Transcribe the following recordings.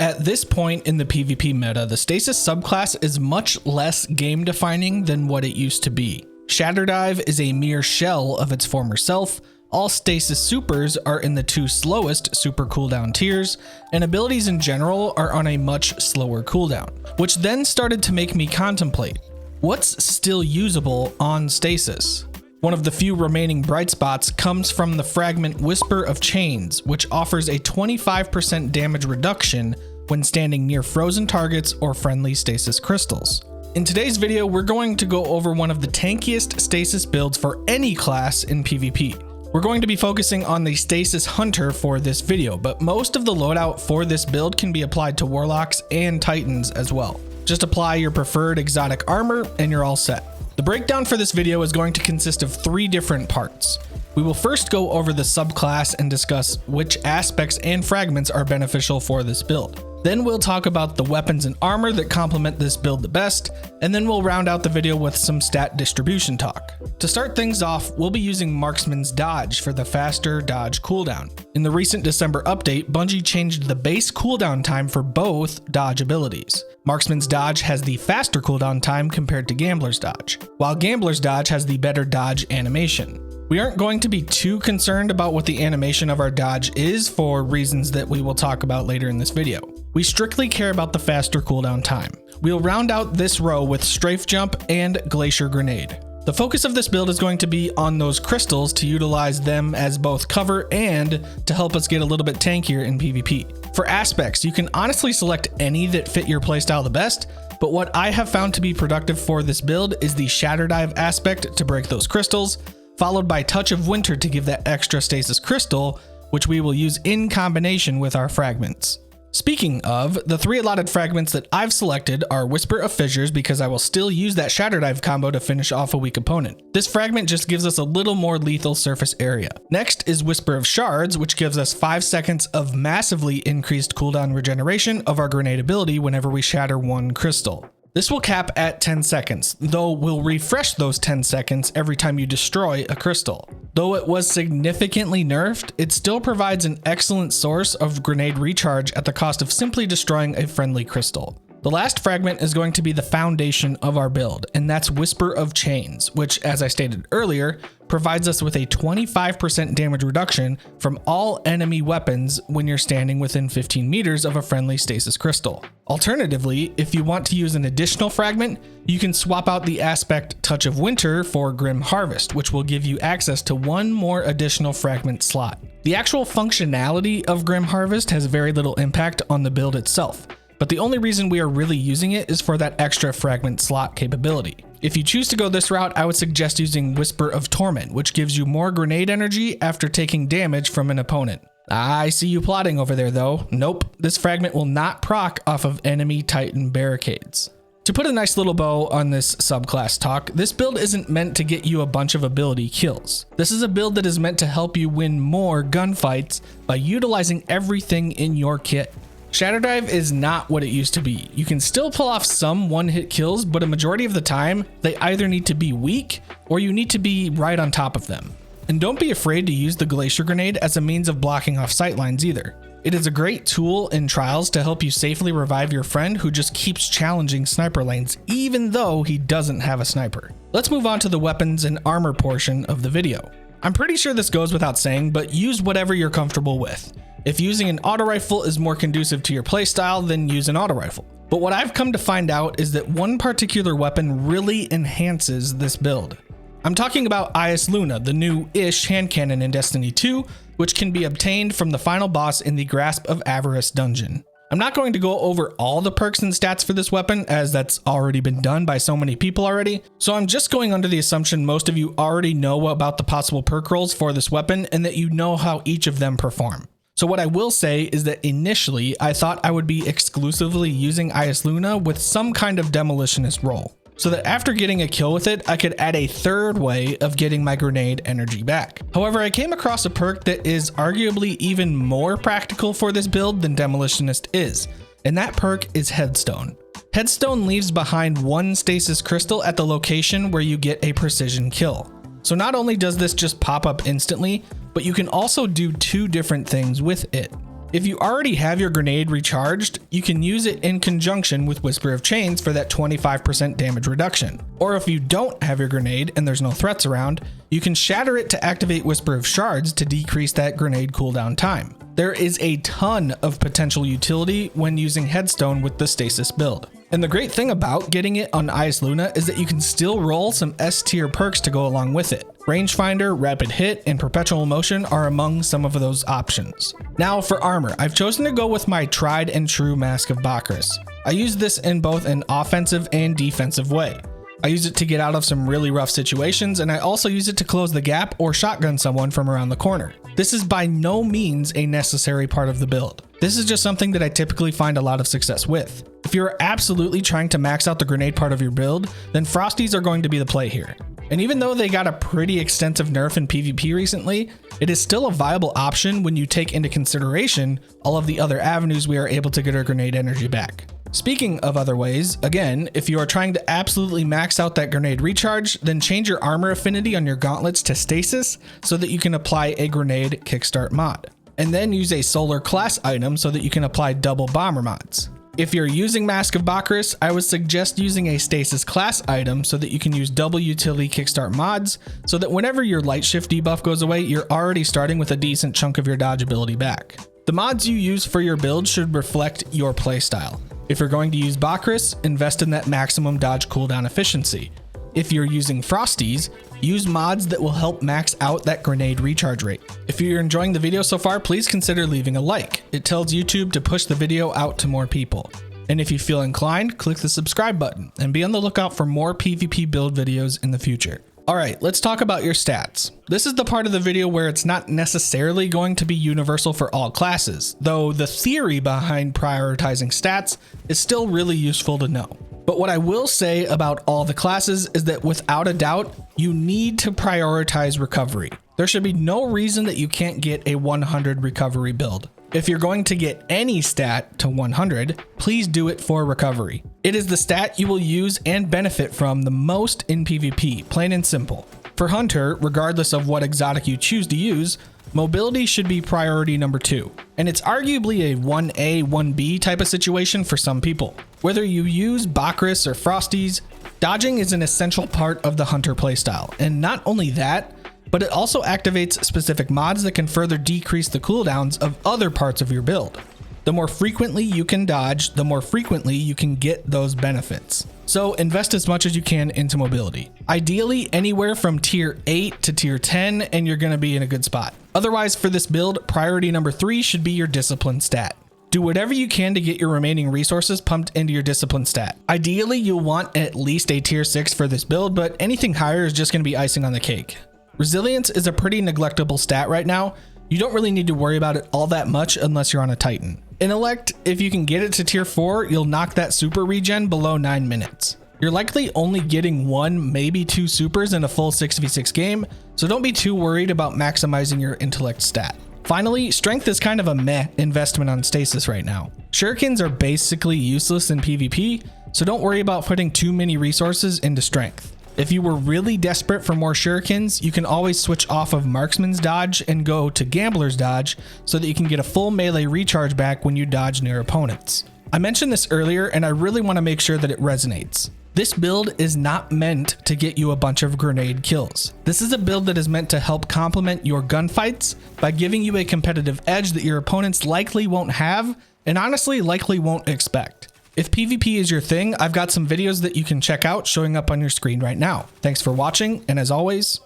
At this point in the PvP meta, the Stasis subclass is much less game defining than what it used to be. Shatterdive is a mere shell of its former self, all Stasis supers are in the 2 slowest super cooldown tiers, and abilities in general are on a much slower cooldown, which then started to make me contemplate, what's still usable on Stasis? One of the few remaining bright spots comes from the fragment Whisper of Chains, which offers a 25% damage reduction when standing near frozen targets or friendly stasis crystals. In today's video, we're going to go over one of the tankiest stasis builds for any class in PvP. We're going to be focusing on the Stasis Hunter for this video, but most of the loadout for this build can be applied to Warlocks and Titans as well. Just apply your preferred exotic armor and you're all set. The breakdown for this video is going to consist of 3 different parts. We will first go over the subclass and discuss which aspects and fragments are beneficial for this build. Then we'll talk about the weapons and armor that complement this build the best, and then we'll round out the video with some stat distribution talk. To start things off, we'll be using Marksman's Dodge for the faster dodge cooldown. In the recent December update, Bungie changed the base cooldown time for both dodge abilities. Marksman's Dodge has the faster cooldown time compared to Gambler's Dodge, while Gambler's Dodge has the better dodge animation. We aren't going to be too concerned about what the animation of our dodge is for reasons that we will talk about later in this video. We strictly care about the faster cooldown time. We'll round out this row with Strafe Jump and Glacier Grenade. The focus of this build is going to be on those crystals to utilize them as both cover and to help us get a little bit tankier in PvP. For aspects, you can honestly select any that fit your playstyle the best, but what I have found to be productive for this build is the Shatterdive aspect to break those crystals, followed by Touch of Winter to give that extra stasis crystal, which we will use in combination with our fragments. Speaking of, the 3 allotted fragments that I've selected are Whisper of Fissures because I will still use that Shatterdive combo to finish off a weak opponent. This fragment just gives us a little more lethal surface area. Next is Whisper of Shards, which gives us 5 seconds of massively increased cooldown regeneration of our grenade ability whenever we shatter 1 crystal. This will cap at 10 seconds, though we'll refresh those 10 seconds every time you destroy a crystal. Though it was significantly nerfed, it still provides an excellent source of grenade recharge at the cost of simply destroying a friendly crystal. The last fragment is going to be the foundation of our build, and that's Whisper of Chains, which, as I stated earlier, provides us with a 25% damage reduction from all enemy weapons when you're standing within 15 meters of a friendly stasis crystal. Alternatively, if you want to use an additional fragment, you can swap out the aspect Touch of Winter for Grim Harvest, which will give you access to 1 more additional fragment slot. The actual functionality of Grim Harvest has very little impact on the build itself, but the only reason we are really using it is for that extra fragment slot capability. If you choose to go this route, I would suggest using Whisper of Torment, which gives you more grenade energy after taking damage from an opponent. I see you plotting over there though. Nope, this fragment will not proc off of enemy Titan barricades. To put a nice little bow on this subclass talk, this build isn't meant to get you a bunch of ability kills. This is a build that is meant to help you win more gunfights by utilizing everything in your kit. Shatterdive is not what it used to be. You can still pull off some one-hit kills, but a majority of the time, they either need to be weak or you need to be right on top of them. And don't be afraid to use the Glacier Grenade as a means of blocking off sightlines either. It is a great tool in trials to help you safely revive your friend who just keeps challenging sniper lanes, even though he doesn't have a sniper. Let's move on to the weapons and armor portion of the video. I'm pretty sure this goes without saying, but use whatever you're comfortable with. If using an auto rifle is more conducive to your playstyle, then use an auto rifle. But what I've come to find out is that one particular weapon really enhances this build. I'm talking about Ice Luna, the new-ish hand cannon in Destiny 2, which can be obtained from the final boss in the Grasp of Avarice dungeon. I'm not going to go over all the perks and stats for this weapon, as that's already been done by so many people already, so I'm just going under the assumption most of you already know about the possible perk rolls for this weapon and that you know how each of them perform. So what I will say is that initially I thought I would be exclusively using Ice Luna with some kind of demolitionist roll, so that after getting a kill with it, I could add a third way of getting my grenade energy back. However, I came across a perk that is arguably even more practical for this build than demolitionist is, and that perk is Headstone. Headstone leaves behind 1 stasis crystal at the location where you get a precision kill. So not only does this just pop up instantly, but you can also do 2 different things with it. If you already have your grenade recharged, you can use it in conjunction with Whisper of Chains for that 25% damage reduction. Or if you don't have your grenade and there's no threats around, you can shatter it to activate Whisper of Shards to decrease that grenade cooldown time. There is a ton of potential utility when using Headstone with the Stasis build. And the great thing about getting it on Ice Luna is that you can still roll some S tier perks to go along with it. Rangefinder, Rapid Hit, and Perpetual Motion are among some of those options. Now for armor, I've chosen to go with my tried and true Mask of Bakris. I use this in both an offensive and defensive way. I use it to get out of some really rough situations, and I also use it to close the gap or shotgun someone from around the corner. This is by no means a necessary part of the build. This is just something that I typically find a lot of success with. If you're absolutely trying to max out the grenade part of your build, then Frosties are going to be the play here. And even though they got a pretty extensive nerf in PvP recently, it is still a viable option when you take into consideration all of the other avenues we are able to get our grenade energy back. Speaking of other ways, again, if you are trying to absolutely max out that grenade recharge, then change your armor affinity on your gauntlets to Stasis so that you can apply a grenade kickstart mod. And then use a solar class item so that you can apply double bomber mods. If you're using Mask of Bakris, I would suggest using a Stasis class item so that you can use double utility kickstart mods so that whenever your light shift debuff goes away, you're already starting with a decent chunk of your dodge ability back. The mods you use for your build should reflect your playstyle. If you're going to use Bakris, invest in that maximum dodge cooldown efficiency. If you're using Frosties, use mods that will help max out that grenade recharge rate. If you're enjoying the video so far, please consider leaving a like. It tells YouTube to push the video out to more people. And if you feel inclined, click the subscribe button and be on the lookout for more PvP build videos in the future. Alright, let's talk about your stats. This is the part of the video where it's not necessarily going to be universal for all classes, though the theory behind prioritizing stats is still really useful to know. But what I will say about all the classes is that without a doubt, you need to prioritize recovery. There should be no reason that you can't get a 100 recovery build. If you're going to get any stat to 100, please do it for recovery. It is the stat you will use and benefit from the most in PvP, plain and simple. For Hunter, regardless of what exotic you choose to use, mobility should be priority number 2. And it's arguably a 1A, 1B type of situation for some people. Whether you use Bakris or Frosties, dodging is an essential part of the Hunter playstyle. And not only that, but it also activates specific mods that can further decrease the cooldowns of other parts of your build. The more frequently you can dodge, the more frequently you can get those benefits. So invest as much as you can into mobility. Ideally anywhere from tier 8 to tier 10 and you're gonna be in a good spot. Otherwise for this build, priority number 3 should be your discipline stat. Do whatever you can to get your remaining resources pumped into your discipline stat. Ideally you'll want at least a tier 6 for this build, but anything higher is just gonna be icing on the cake. Resilience is a pretty neglectable stat right now. You don't really need to worry about it all that much unless you're on a Titan. Intellect, if you can get it to tier 4, you'll knock that super regen below 9 minutes. You're likely only getting 1, maybe 2 supers in a full 6v6 game, so don't be too worried about maximizing your intellect stat. Finally, strength is kind of a meh investment on Stasis right now. Shurikens are basically useless in PvP, so don't worry about putting too many resources into strength. If you were really desperate for more shurikens, you can always switch off of Marksman's dodge and go to Gambler's dodge so that you can get a full melee recharge back when you dodge near opponents. I mentioned this earlier and I really want to make sure that it resonates. This build is not meant to get you a bunch of grenade kills. This is a build that is meant to help complement your gunfights by giving you a competitive edge that your opponents likely won't have and honestly likely won't expect. If PvP is your thing, I've got some videos that you can check out showing up on your screen right now. Thanks for watching, and as always,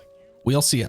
we'll see ya.